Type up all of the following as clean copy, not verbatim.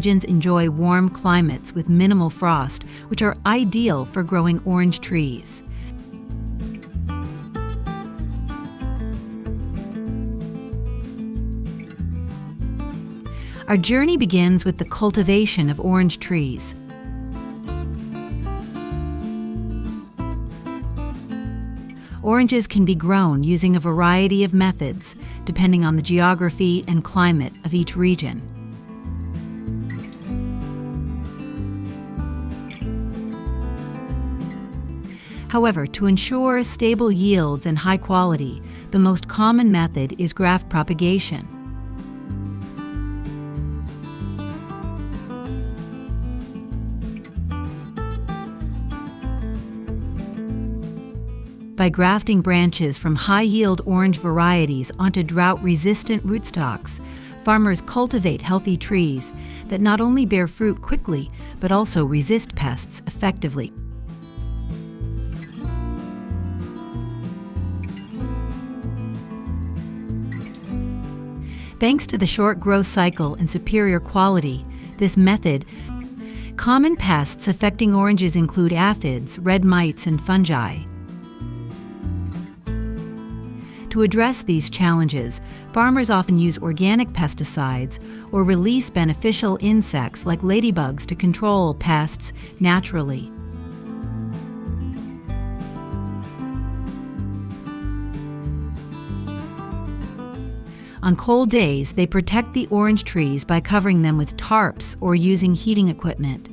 Regions enjoy warm climates with minimal frost, which are ideal for growing orange trees. Our journey begins with the cultivation of orange trees. Oranges can be grown using a variety of methods, depending on the geography and climate of each region. However, to ensure stable yields and high quality, the most common method is graft propagation. By grafting branches from high-yield orange varieties onto drought-resistant rootstocks, farmers cultivate healthy trees that not only bear fruit quickly, but also resist pests effectively. Thanks to the short growth cycle and superior quality, this method, common pests affecting oranges include aphids, red mites, and fungi. To address these challenges, farmers often use organic pesticides or release beneficial insects like ladybugs to control pests naturally. On cold days, they protect the orange trees by covering them with tarps or using heating equipment.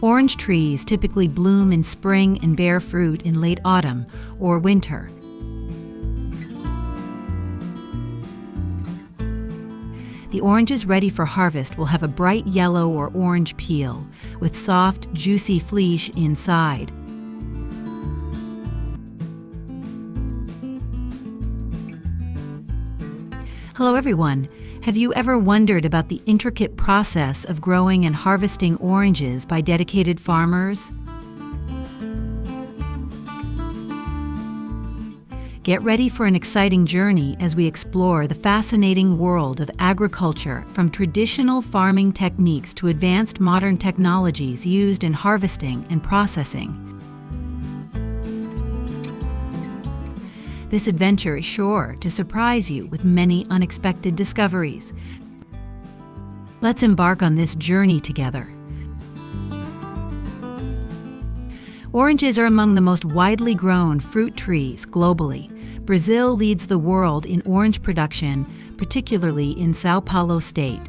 Orange trees typically bloom in spring and bear fruit in late autumn or winter. The oranges ready for harvest will have a bright yellow or orange peel with soft, juicy flesh inside. Hello everyone. Have you ever wondered about the intricate process of growing and harvesting oranges by dedicated farmers? Get ready for an exciting journey as we explore the fascinating world of agriculture, from traditional farming techniques to advanced modern technologies used in harvesting and processing. This adventure is sure to surprise you with many unexpected discoveries. Let's embark on this journey together. Oranges are among the most widely grown fruit trees globally. Brazil leads the world in orange production, particularly in São Paulo state.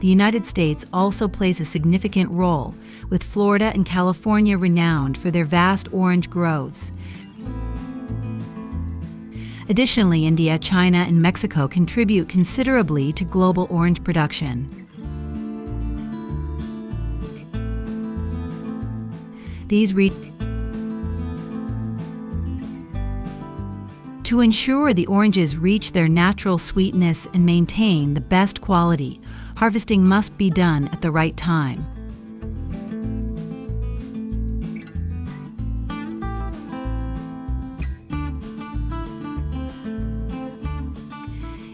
The United States also plays a significant role, with Florida and California renowned for their vast orange groves. Additionally, India, China, and Mexico contribute considerably to global orange production. To ensure the oranges reach their natural sweetness and maintain the best quality, harvesting must be done at the right time.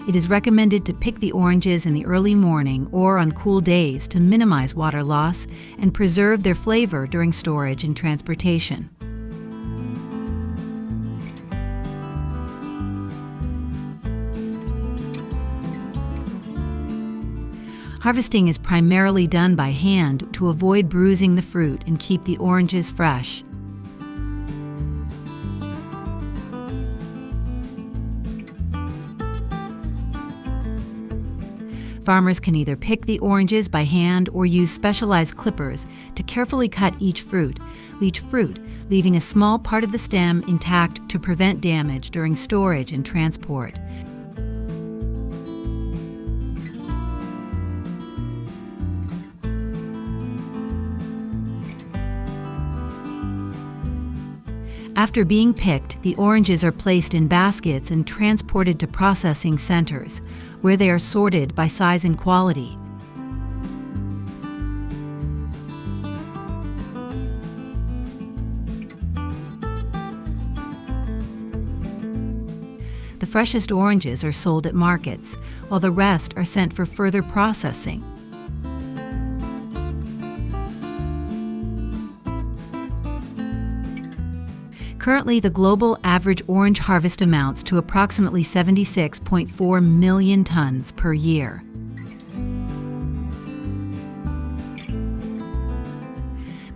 It is recommended to pick the oranges in the early morning or on cool days to minimize water loss and preserve their flavor during storage and transportation. Harvesting is primarily done by hand to avoid bruising the fruit and keep the oranges fresh. Farmers can either pick the oranges by hand or use specialized clippers to carefully cut each fruit, leaving a small part of the stem intact to prevent damage during storage and transport. After being picked, the oranges are placed in baskets and transported to processing centers, where they are sorted by size and quality. freshest oranges are sold at markets, while the rest are sent for further processing. Currently, the global average orange harvest amounts to approximately 76.4 million tons per year.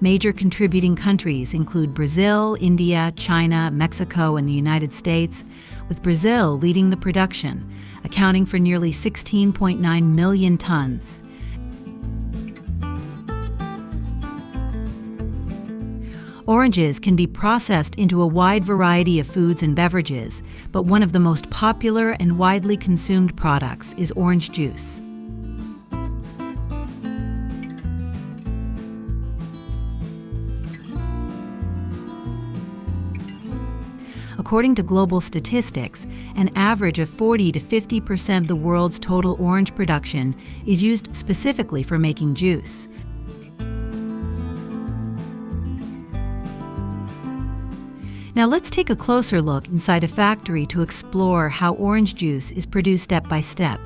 Major contributing countries include Brazil, India, China, Mexico, and the United States, with Brazil leading the production, accounting for nearly 16.9 million tons. Oranges can be processed into a wide variety of foods and beverages, but one of the most popular and widely consumed products is orange juice. According to global statistics, an average of 40 to 50% of the world's total orange production is used specifically for making juice. Now let's take a closer look inside a factory to explore how orange juice is produced step by step.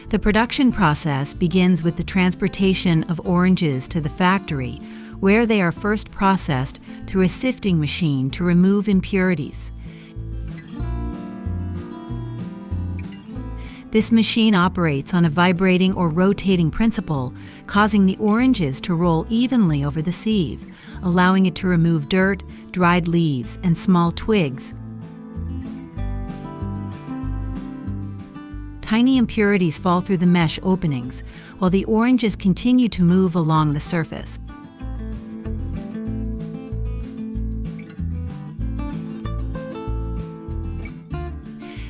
The production process begins with the transportation of oranges to the factory, where they are first processed through a sifting machine to remove impurities. This machine operates on a vibrating or rotating principle, causing the oranges to roll evenly over the sieve, allowing it to remove dirt, dried leaves, and small twigs. Tiny impurities fall through the mesh openings, while the oranges continue to move along the surface.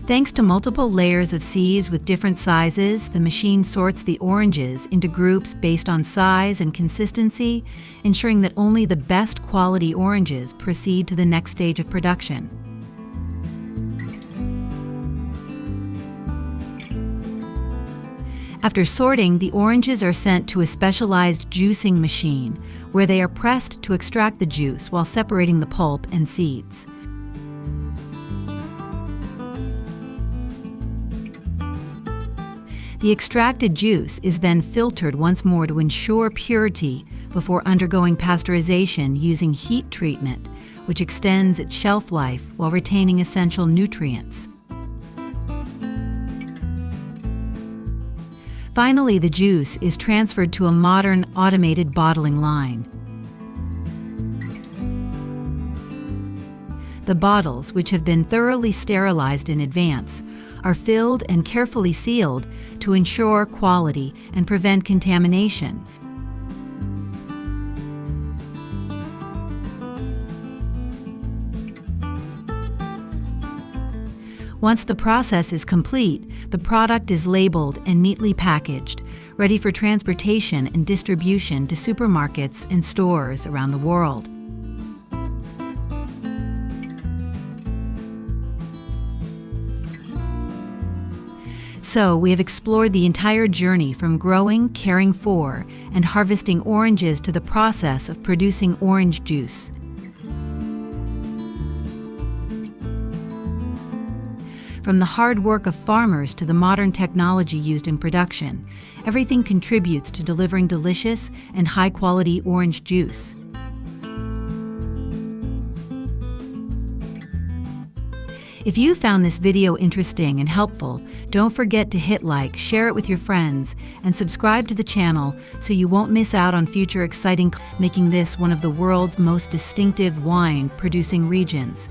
Thanks to multiple layers of sieves with different sizes, the machine sorts the oranges into groups based on size and consistency, ensuring that only the best quality oranges proceed to the next stage of production. After sorting, the oranges are sent to a specialized juicing machine, where they are pressed to extract the juice while separating the pulp and seeds. The extracted juice is then filtered once more to ensure purity before undergoing pasteurization using heat treatment, which extends its shelf life while retaining essential nutrients. Finally, the juice is transferred to a modern automated bottling line. The bottles, which have been thoroughly sterilized in advance, are filled and carefully sealed to ensure quality and prevent contamination. Once the process is complete, the product is labeled and neatly packaged, ready for transportation and distribution to supermarkets and stores around the world. So, we have explored the entire journey from growing, caring for, and harvesting oranges to the process of producing orange juice. From the hard work of farmers to the modern technology used in production, everything contributes to delivering delicious and high-quality orange juice. If you found this video interesting and helpful, don't forget to hit like, share it with your friends, and subscribe to the channel so you won't miss out on future exciting, making this one of the world's most distinctive wine-producing regions.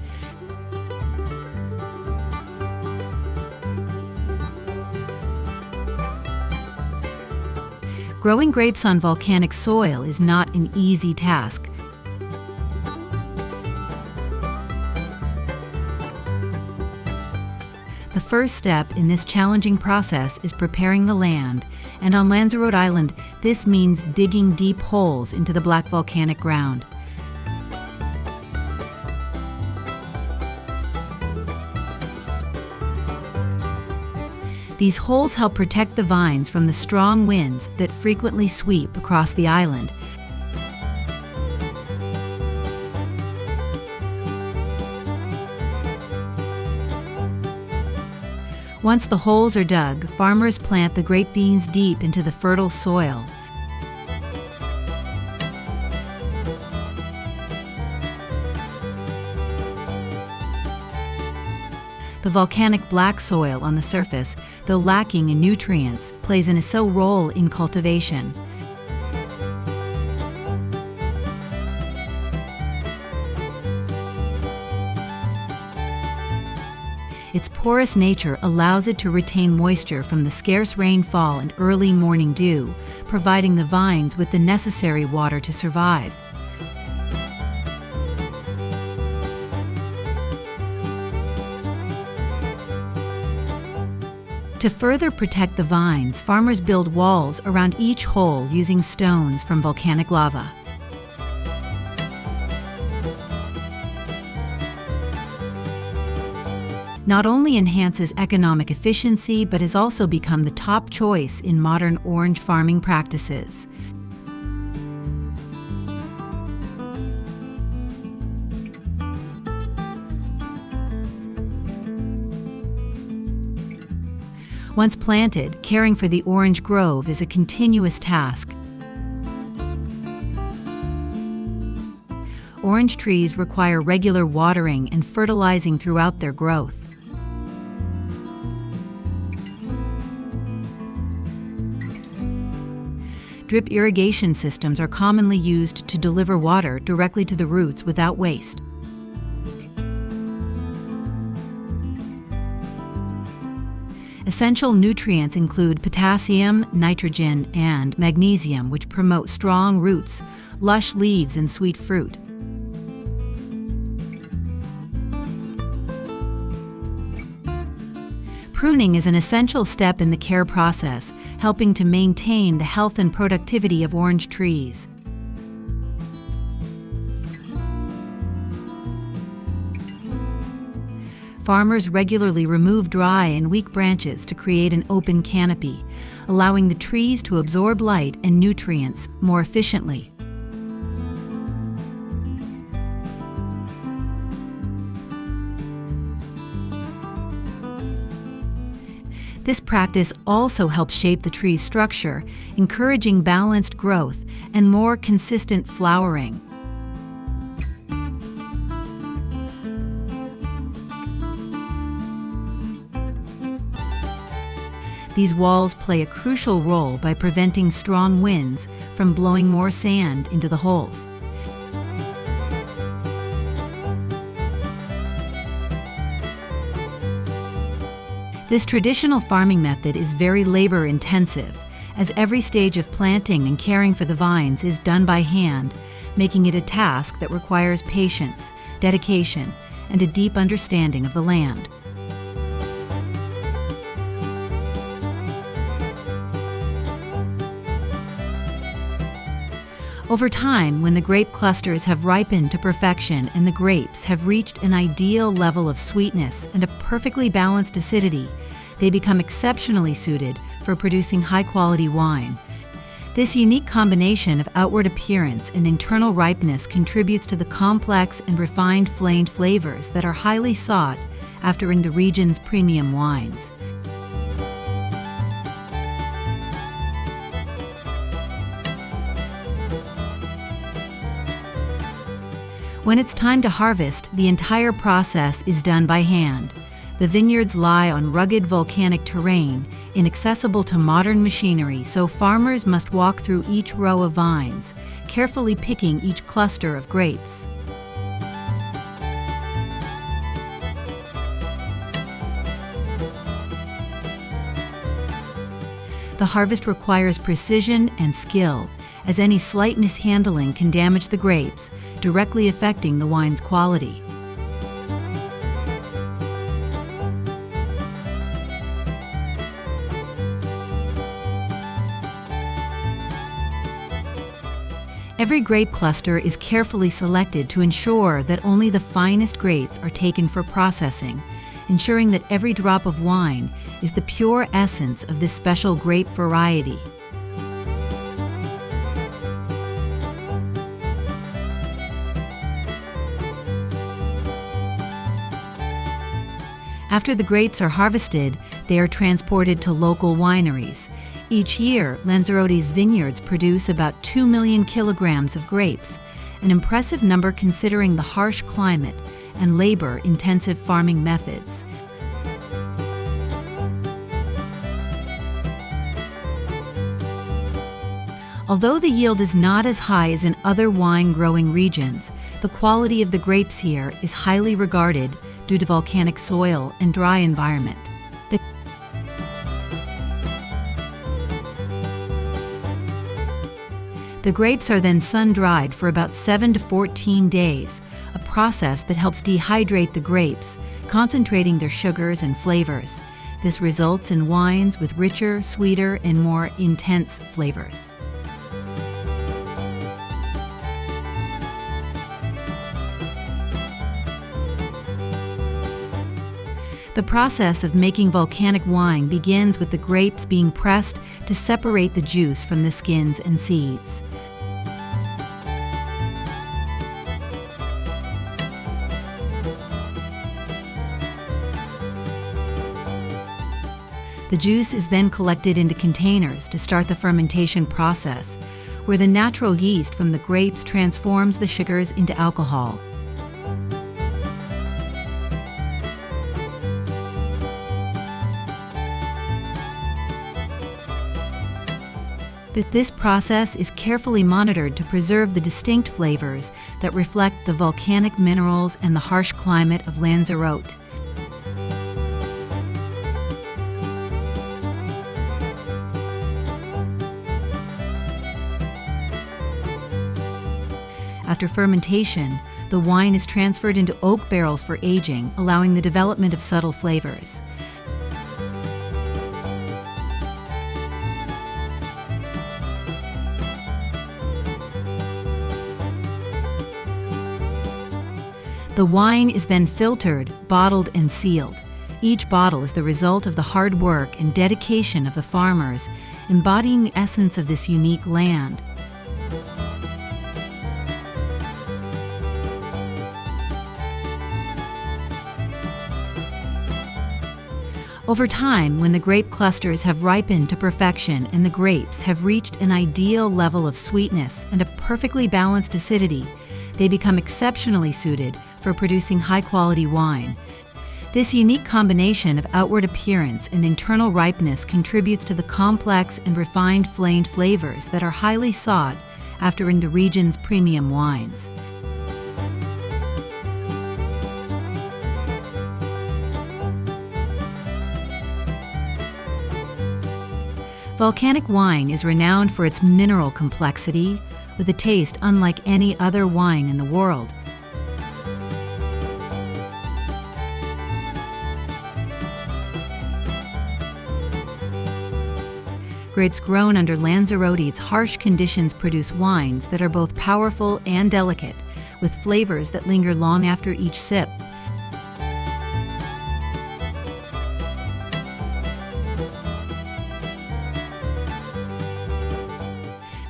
Growing grapes on volcanic soil is not an easy task. The first step in this challenging process is preparing the land, and on Lanzarote Island, this means digging deep holes into the black volcanic ground. These holes help protect the vines from the strong winds that frequently sweep across the island. Once the holes are dug, farmers plant the grape beans deep into the fertile soil. The volcanic black soil on the surface, though lacking in nutrients, plays an essential role in cultivation. Its porous nature allows it to retain moisture from the scarce rainfall and early morning dew, providing the vines with the necessary water to survive. To further protect the vines, farmers build walls around each hole using stones from volcanic lava. Not only enhances economic efficiency, but has also become the top choice in modern orange farming practices. Once planted, caring for the orange grove is a continuous task. Orange trees require regular watering and fertilizing throughout their growth. Drip irrigation systems are commonly used to deliver water directly to the roots without waste. Essential nutrients include potassium, nitrogen, and magnesium, which promote strong roots, lush leaves, and sweet fruit. Pruning is an essential step in the care process, helping to maintain the health and productivity of orange trees. Farmers regularly remove dry and weak branches to create an open canopy, allowing the trees to absorb light and nutrients more efficiently. This practice also helps shape the tree's structure, encouraging balanced growth and more consistent flowering. These walls play a crucial role by preventing strong winds from blowing more sand into the holes. This traditional farming method is very labor-intensive, as every stage of planting and caring for the vines is done by hand, making it a task that requires patience, dedication, and a deep understanding of the land. Over time, when the grape clusters have ripened to perfection and the grapes have reached an ideal level of sweetness and a perfectly balanced acidity, they become exceptionally suited for producing high-quality wine. This unique combination of outward appearance and internal ripeness contributes to the complex and refined flavors that are highly sought after in the region's premium wines. When it's time to harvest, the entire process is done by hand. The vineyards lie on rugged volcanic terrain, inaccessible to modern machinery, so farmers must walk through each row of vines, carefully picking each cluster of grapes. The harvest requires precision and skill, as any slight mishandling can damage the grapes, directly affecting the wine's quality. Every grape cluster is carefully selected to ensure that only the finest grapes are taken for processing, ensuring that every drop of wine is the pure essence of this special grape variety. After the grapes are harvested, they are transported to local wineries. Each year, Lanzarote's vineyards produce about 2 million kilograms of grapes, an impressive number considering the harsh climate and labor-intensive farming methods. Although the yield is not as high as in other wine-growing regions, the quality of the grapes here is highly regarded due to volcanic soil and dry environment. The grapes are then sun-dried for about 7 to 14 days, a process that helps dehydrate the grapes, concentrating their sugars and flavors. This results in wines with richer, sweeter, and more intense flavors. The process of making volcanic wine begins with the grapes being pressed to separate the juice from the skins and seeds. The juice is then collected into containers to start the fermentation process, where the natural yeast from the grapes transforms the sugars into alcohol. This process is carefully monitored to preserve the distinct flavors that reflect the volcanic minerals and the harsh climate of Lanzarote. After fermentation, the wine is transferred into oak barrels for aging, allowing the development of subtle flavors. The wine is then filtered, bottled, and sealed. Each bottle is the result of the hard work and dedication of the farmers, embodying the essence of this unique land. Over time, when the grape clusters have ripened to perfection and the grapes have reached an ideal level of sweetness and a perfectly balanced acidity, they become exceptionally suited for producing high-quality wine. This unique combination of outward appearance and internal ripeness contributes to the complex and refined flavors that are highly sought after in the region's premium wines. Volcanic wine is renowned for its mineral complexity, with a taste unlike any other wine in the world. Grapes grown under Lanzarote's harsh conditions produce wines that are both powerful and delicate, with flavors that linger long after each sip.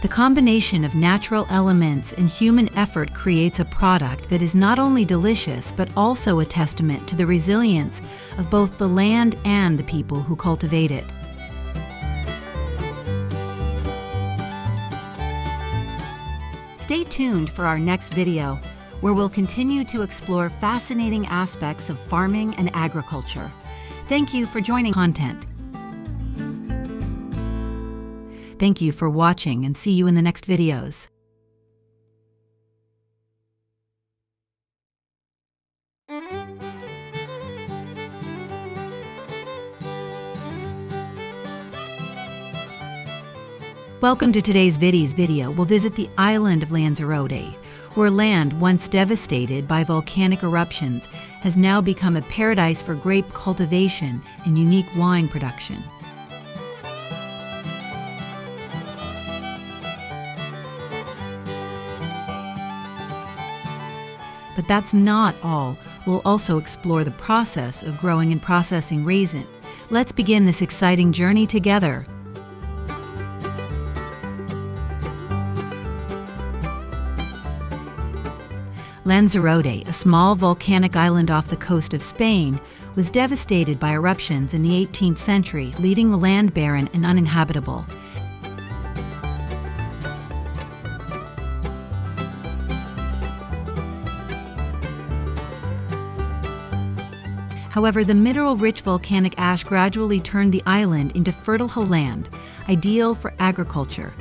The combination of natural elements and human effort creates a product that is not only delicious, but also a testament to the resilience of both the land and the people who cultivate it. Stay tuned for our next video, where we'll continue to explore fascinating aspects of farming and agriculture. Thank you for joining content. Thank you for watching, and see you in the next videos. Welcome to today's video. We'll visit the island of Lanzarote, where land once devastated by volcanic eruptions has now become a paradise for grape cultivation and unique wine production. But that's not all. We'll also explore the process of growing and processing raisin. Let's begin this exciting journey together. Lanzarote, a small volcanic island off the coast of Spain, was devastated by eruptions in the 18th century, leaving the land barren and uninhabitable. However, the mineral-rich volcanic ash gradually turned the island into fertile land, ideal for agriculture.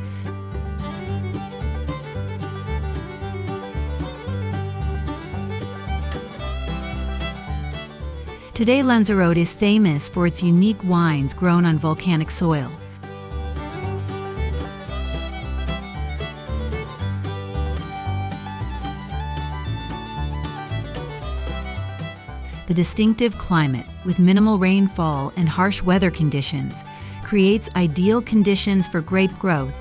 Today, Lanzarote is famous for its unique wines grown on volcanic soil. The distinctive climate, with minimal rainfall and harsh weather conditions, creates ideal conditions for grape growth